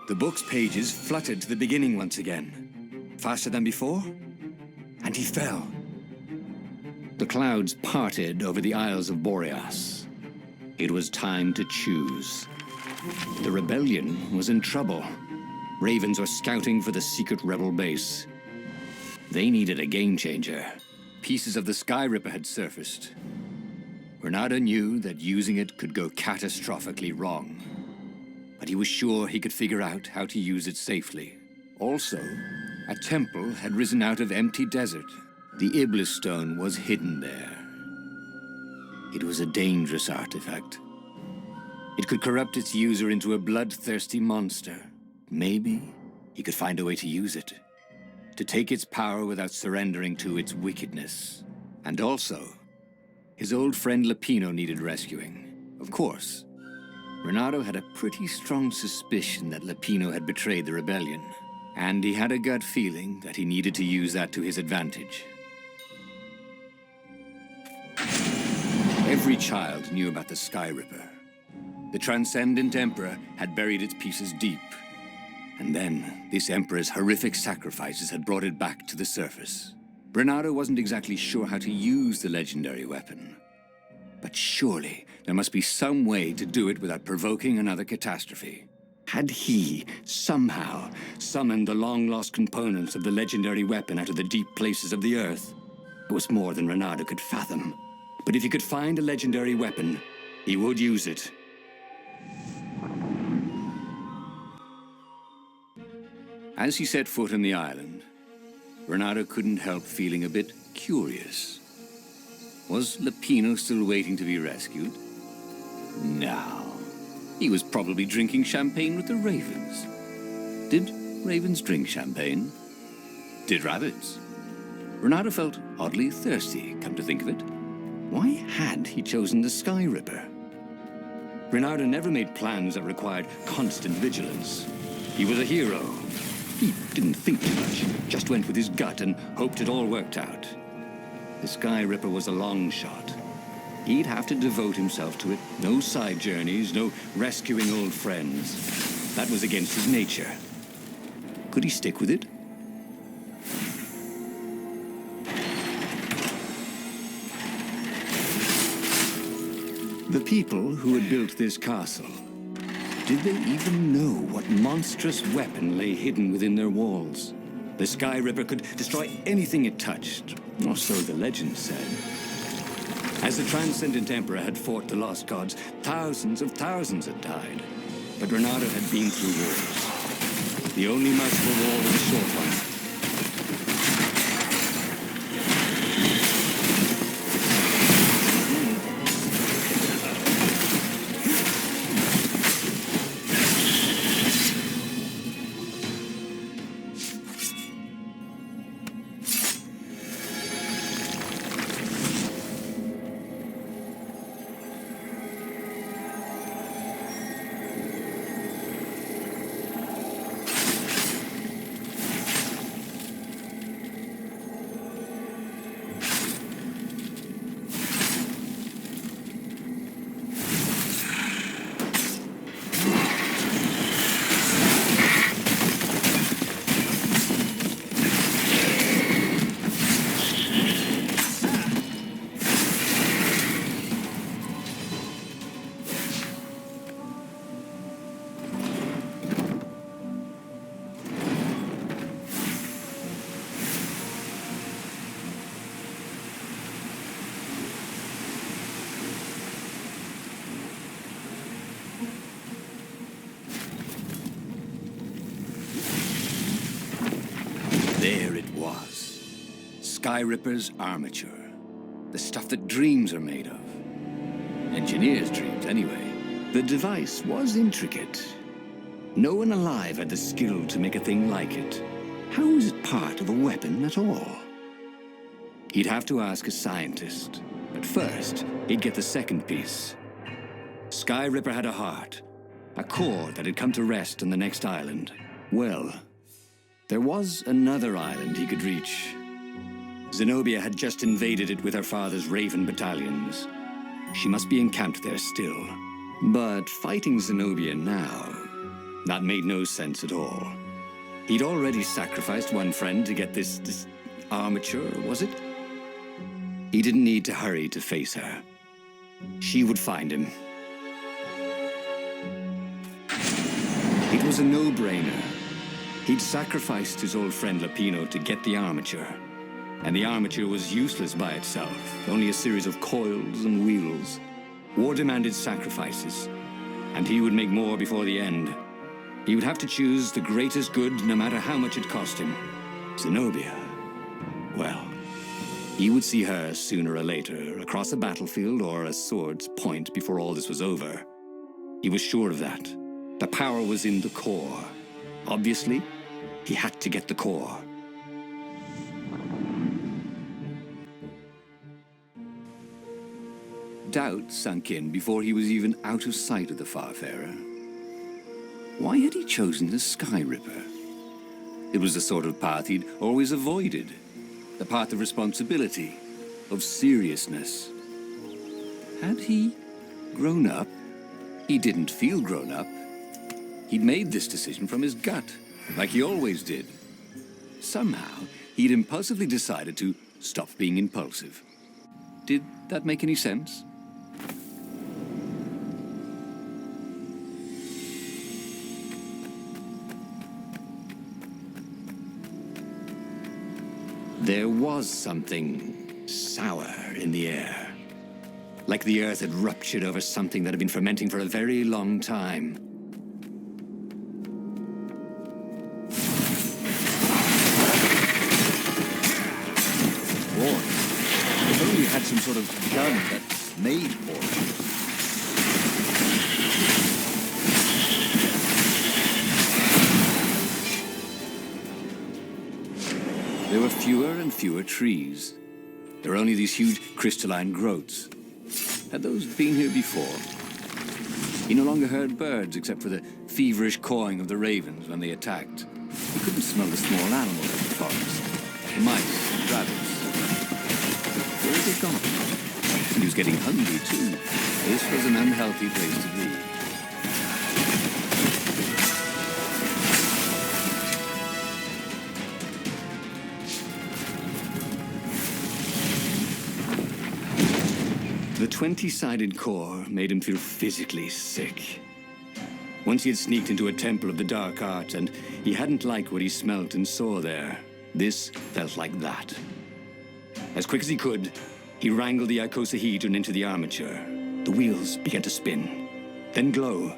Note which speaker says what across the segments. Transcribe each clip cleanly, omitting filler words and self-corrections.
Speaker 1: The book's pages fluttered to the beginning once again. Faster than before, and he fell. The clouds parted over the Isles of Boreas. It was time to choose. The rebellion was in trouble. Ravens were scouting for the secret rebel base. They needed a game changer. Pieces of the Sky Ripper had surfaced. Reynardo knew that using it could go catastrophically wrong. But he was sure he could figure out how to use it safely. Also, a temple had risen out of empty desert. The Iblis stone was hidden there. It was a dangerous artifact. It could corrupt its user into a bloodthirsty monster. Maybe he could find a way to use it, to take its power without surrendering to its wickedness. And also, his old friend Lapino needed rescuing. Of course, Reynardo had a pretty strong suspicion that Lapino had betrayed the rebellion, and he had a gut feeling that he needed to use that to his advantage. Every child knew about the Sky Ripper. The Transcendent Emperor had buried its pieces deep, and then this Emperor's horrific sacrifices had brought it back to the surface. Reynardo wasn't exactly sure how to use the legendary weapon, but surely there must be some way to do it without provoking another catastrophe. Had he, somehow, summoned the long-lost components of the legendary weapon out of the deep places of the Earth? It was more than Reynardo could fathom. But if he could find a legendary weapon, he would use it. As he set foot on the island, Reynardo couldn't help feeling a bit curious. Was Lapino still waiting to be rescued? No. He was probably drinking champagne with the ravens. Did ravens drink champagne? Did rabbits? Reynardo felt oddly thirsty, come to think of it. Why had he chosen the Sky Ripper? Reynardo never made plans that required constant vigilance. He was a hero. He didn't think too much, just went with his gut and hoped it all worked out. The Sky Ripper was a long shot. He'd have to devote himself to it. No side journeys, no rescuing old friends. That was against his nature. Could he stick with it? The people who had built this castle, did they even know what monstrous weapon lay hidden within their walls? The Sky Ripper could destroy anything it touched, or so the legend said. As the Transcendent Emperor had fought the Lost Gods, thousands of thousands had died. But Reynardo had been through wars. The only merciful war was a short one. There it was. Sky Ripper's armature. The stuff that dreams are made of. Engineers' dreams, anyway. The device was intricate. No one alive had the skill to make a thing like it. How was it part of a weapon at all? He'd have to ask a scientist. But first, he'd get the second piece. Sky Ripper had a heart. A core that had come to rest on the next island. Well, there was another island he could reach. Zenobia had just invaded it with her father's Raven battalions. She must be encamped there still. But fighting Zenobia now That made no sense at all. He'd already sacrificed one friend to get this armature, was it? He didn't need to hurry to face her. She would find him. It was a no-brainer. He'd sacrificed his old friend Lapino to get the armature. And the armature was useless by itself, only a series of coils and wheels. War demanded sacrifices, and he would make more before the end. He would have to choose the greatest good, no matter how much it cost him. Zenobia. Well, he would see her sooner or later, across a battlefield or a sword's point before all this was over. He was sure of that. The power was in the core. Obviously, he had to get the core. Doubt sunk in before he was even out of sight of the Farfarer. Why had he chosen the Sky Ripper? It was the sort of path he'd always avoided. The path of responsibility, of seriousness. Had he grown up? He didn't feel grown up. He'd made this decision from his gut, like he always did. Somehow, he'd impulsively decided to stop being impulsive. Did that make any sense? There was something sour in the air. Like the earth had ruptured over something that had been fermenting for a very long time. Boy, if only you had some sort of gun that made poison. There were fewer and fewer trees. There were only these huge crystalline growths. Had those been here before? He no longer heard birds except for the feverish cawing of the ravens when they attacked. He couldn't smell the small animals of the forest. The mice and rabbits. Where had they gone? He was getting hungry too. This was an unhealthy place to be. The 20-sided core made him feel physically sick. Once he had sneaked into a temple of the dark art, and he hadn't liked what he smelt and saw there. This felt like that. As quick as he could, he wrangled the icosahedron into the armature. The wheels began to spin, then glow.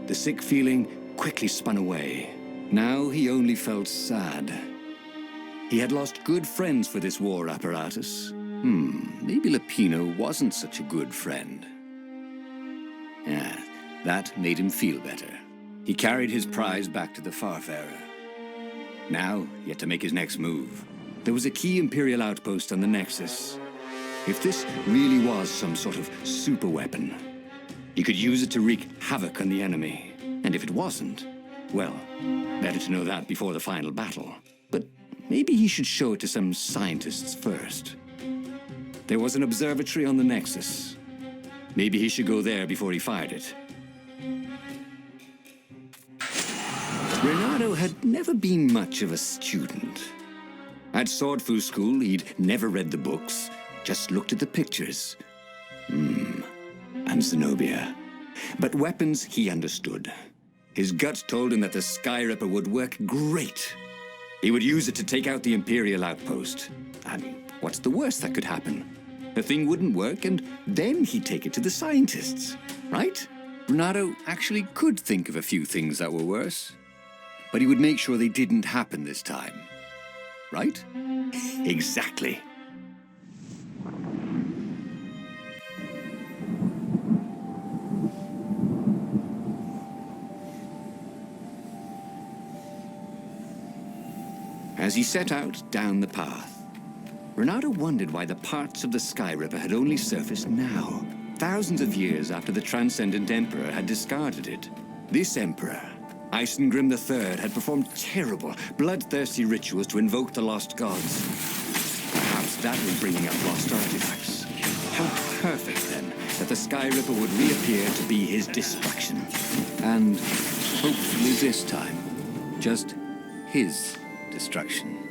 Speaker 1: The sick feeling quickly spun away. Now he only felt sad. He had lost good friends for this war apparatus. Maybe Lapino wasn't such a good friend. Yeah, that made him feel better. He carried his prize back to the Farfarer. Now, he had to make his next move. There was a key Imperial outpost on the Nexus. If this really was some sort of super weapon, he could use it to wreak havoc on the enemy. And if it wasn't, well, better to know that before the final battle. But maybe he should show it to some scientists first. There was an observatory on the Nexus. Maybe he should go there before he fired it. Reynardo had never been much of a student. At Sword Fu school, he'd never read the books, just looked at the pictures. And Zenobia. But weapons he understood. His gut told him that the Sky Ripper would work great. He would use it to take out the Imperial outpost. And what's the worst that could happen? The thing wouldn't work, and then he'd take it to the scientists, right? Reynardo actually could think of a few things that were worse. But he would make sure they didn't happen this time. Right? Exactly. As he set out down the path, Reynardo wondered why the parts of the Sky Ripper had only surfaced now, thousands of years after the Transcendent Emperor had discarded it. This Emperor, Isengrim III, had performed terrible, bloodthirsty rituals to invoke the lost gods. Perhaps that was bringing up lost artifacts. How perfect, then, that the Sky Ripper would reappear to be his destruction. And Hopefully this time, just his destruction.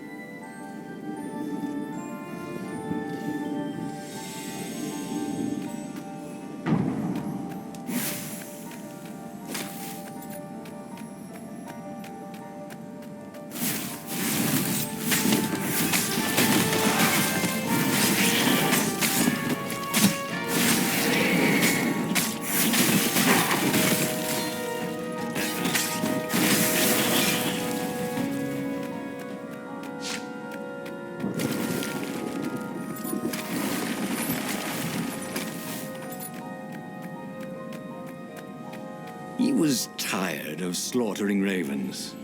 Speaker 1: He was tired of slaughtering ravens.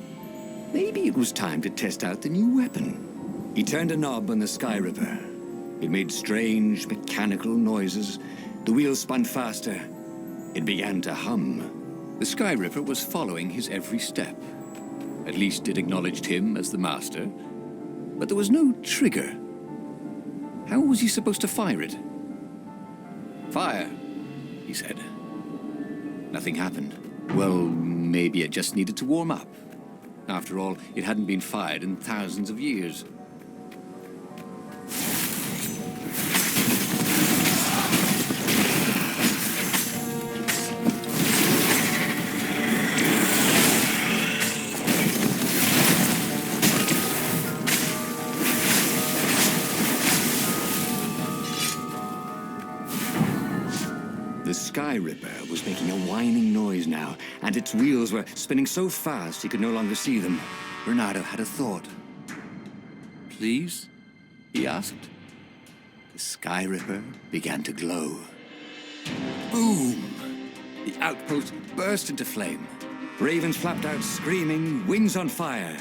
Speaker 1: Maybe it was time to test out the new weapon. He turned a knob on the Sky Ripper. It made strange mechanical noises. The wheels spun faster. It began to hum. The Sky Ripper was following his every step. At least it acknowledged him as the master. But there was no trigger. How was he supposed to fire it? Fire, he said. Nothing happened. Well, maybe it just needed to warm up. After all, it hadn't been fired in thousands of years. The Sky Ripper was making a whining noise now, and its wheels were spinning so fast he could no longer see them. Reynardo had a thought. Please? He asked. The Sky Ripper began to glow. Boom! The outpost burst into flame. Ravens flapped out screaming, wings on fire.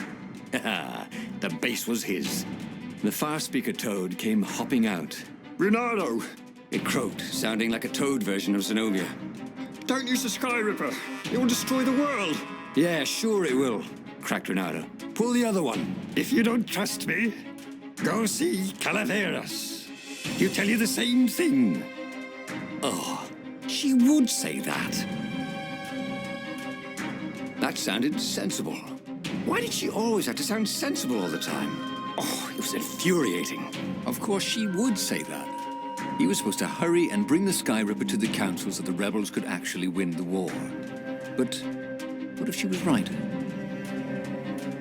Speaker 1: The base was his. The far speaker toad came hopping out. Reynardo! It croaked, sounding like a toad version of Zenobia.
Speaker 2: Don't use the Sky Ripper. It will destroy the world.
Speaker 1: Yeah, sure it will, cracked Reynardo. Pull the other one.
Speaker 2: If you don't trust me, go see Calaveras. He'll tell you the same thing.
Speaker 1: Oh, she would say that. That sounded sensible. Why did she always have to sound sensible all the time? Oh, it was infuriating. Of course she would say that. He was supposed to hurry and bring the Sky Ripper to the council so the rebels could actually win the war. But what if she was right?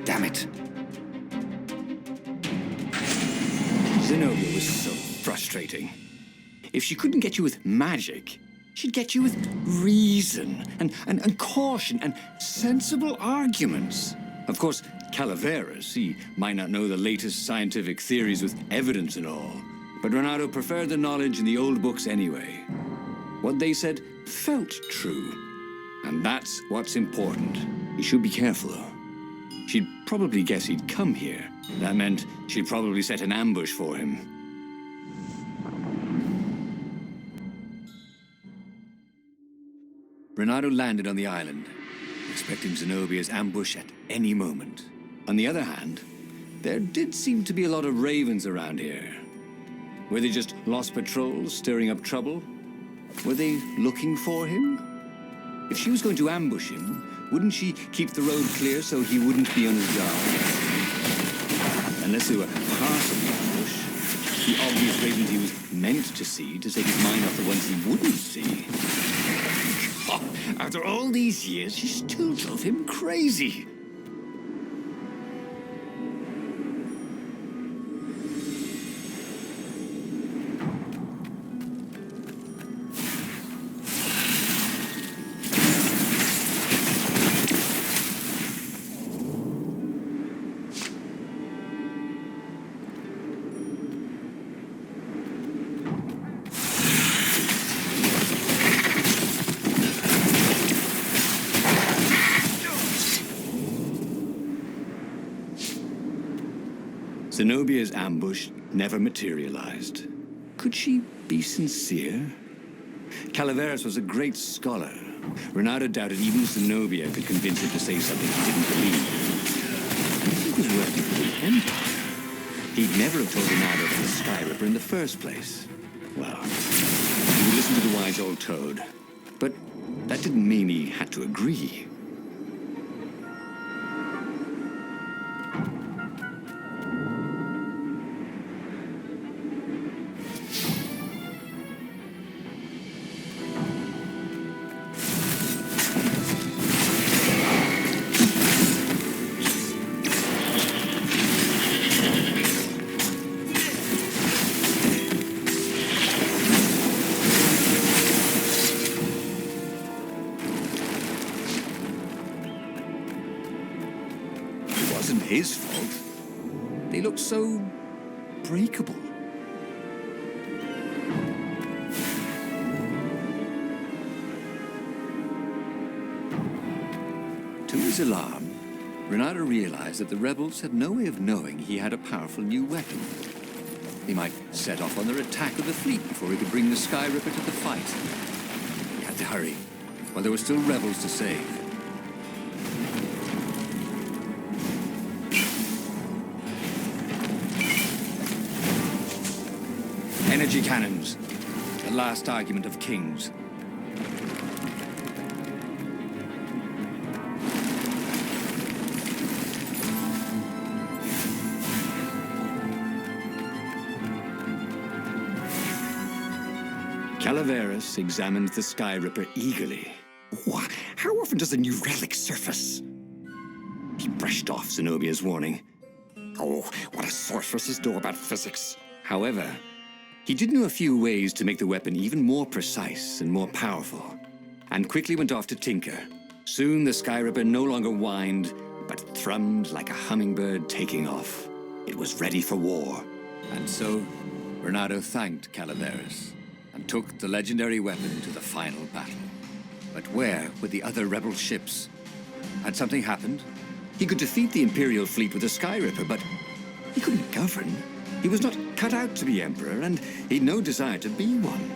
Speaker 1: Damn it. Zenobia was so frustrating. If she couldn't get you with magic, she'd get you with reason and caution and sensible arguments. Of course, Calaveras, he might not know the latest scientific theories with evidence and all. But Reynardo preferred the knowledge in the old books anyway. What they said felt true. And that's what's important. You should be careful, though. She'd probably guess he'd come here. That meant she'd probably set an ambush for him. Reynardo landed on the island, expecting Zenobia's ambush at any moment. On the other hand, there did seem to be a lot of ravens around here. Were they just lost patrols, stirring up trouble? Were they looking for him? If she was going to ambush him, wouldn't she keep the road clear so he wouldn't be on his guard? Unless they were part of the ambush, the obvious ravens he was meant to see to take his mind off the ones he wouldn't see. Oh, after all these years, she still drove him crazy. Zenobia's ambush never materialized. Could she be sincere? Calaveras was a great scholar. Reynardo doubted even Zenobia could convince him to say something he didn't believe. He was working for the Empire. He'd never have told Reynardo about the Sky Ripper in the first place. Well, he would listen to the wise old toad. But that didn't mean he had to agree. wasn't his fault. They looked so breakable. To his alarm, Reynardo realized that the rebels had no way of knowing he had a powerful new weapon. He might set off on their attack of the fleet before he could bring the Sky Ripper to the fight. He had to hurry, while there were still rebels to save. Energy cannons. The last argument of kings. Calaveras examined the Sky Ripper eagerly.
Speaker 2: Oh, how often does a new relic surface?
Speaker 1: He brushed off Zenobia's warning.
Speaker 2: Oh, what do sorceresses know about physics?
Speaker 1: However, he did know a few ways to make the weapon even more precise and more powerful, and quickly went off to tinker. Soon the Sky Ripper no longer whined, but thrummed like a hummingbird taking off. It was ready for war. And so, Reynardo thanked Calaveras and took the legendary weapon to the final battle. But where were the other rebel ships? Had something happened? He could defeat the Imperial fleet with a Sky Ripper, but he couldn't govern. He was not cut out to be emperor, and he'd no desire to be one.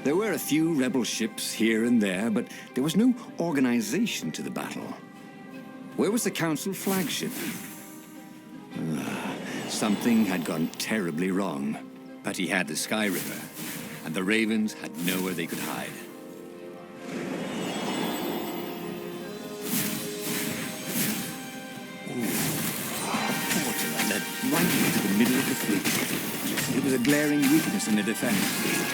Speaker 1: There were a few rebel ships here and there, but there was no organization to the battle. Where was the Council flagship? Something had gone terribly wrong. But he had the Sky Ripper, and the Ravens had nowhere they could hide. A portal that led right into the middle of the fleet. It was a glaring weakness in the defense.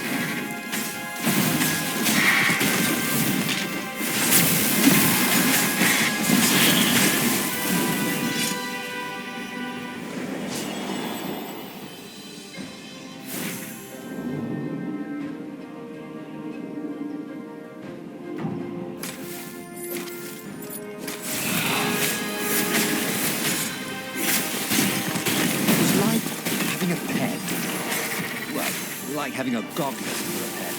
Speaker 1: Like having a goglet for a pet.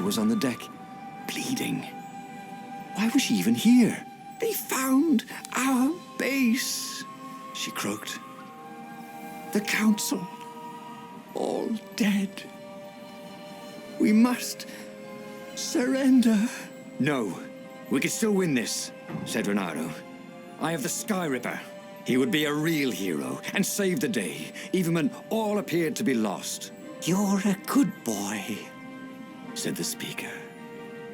Speaker 1: Was on the deck, bleeding. Why was she even here? They found our base, she croaked. The Council, all dead. We must surrender. No, we could still win this, said Reynardo. I have the Sky Ripper. He would be a real hero and save the day, even when all appeared to be lost. You're a good boy, said the speaker,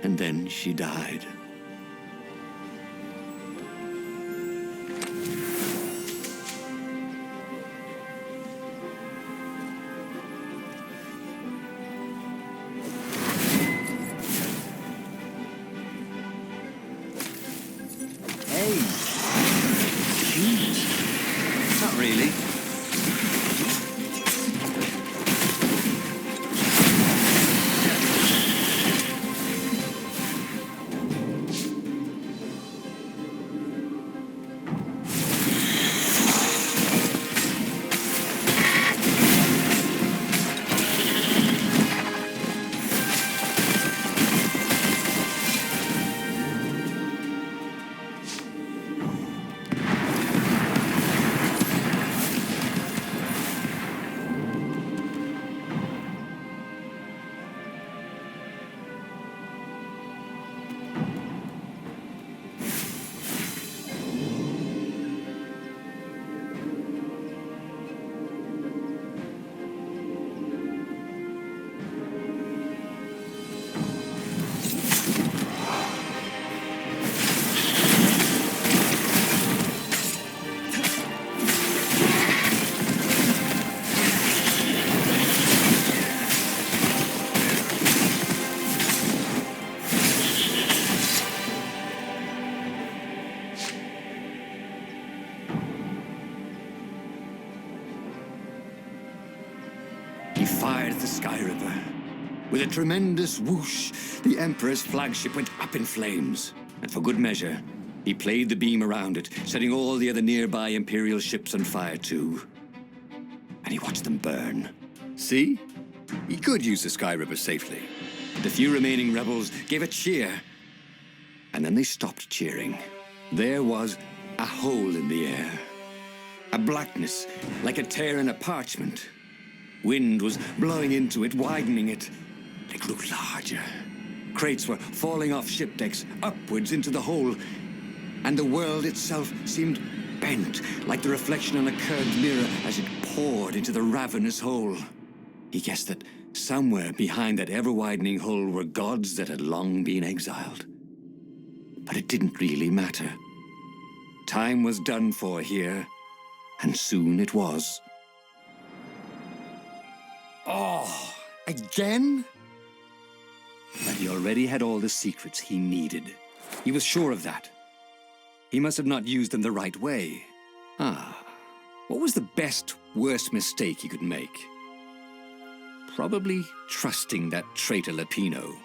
Speaker 1: and then she died. Hey! Jeez. Not really. fired at the Sky Ripper. With a tremendous whoosh, the Emperor's flagship went up in flames. And for good measure, he played the beam around it, setting all the other nearby Imperial ships on fire too. And he watched them burn.
Speaker 3: See? He could use the Sky Ripper safely.
Speaker 1: The few remaining rebels gave a cheer. And then they stopped cheering. There was a hole in the air. A blackness, like a tear in a parchment. Wind was blowing into it, widening it. It grew larger. Crates were falling off ship decks, upwards into the hole. And the world itself seemed bent, like the reflection on a curved mirror as it poured into the ravenous hole. He guessed that somewhere behind that ever-widening hole were gods that had long been exiled. But it didn't really matter. Time was done for here, and soon it was.
Speaker 3: Oh, again?
Speaker 1: But he already had all the secrets he needed. He was sure of that. He must have not used them the right way. What was the best, worst mistake he could make? Probably trusting that traitor Lapino.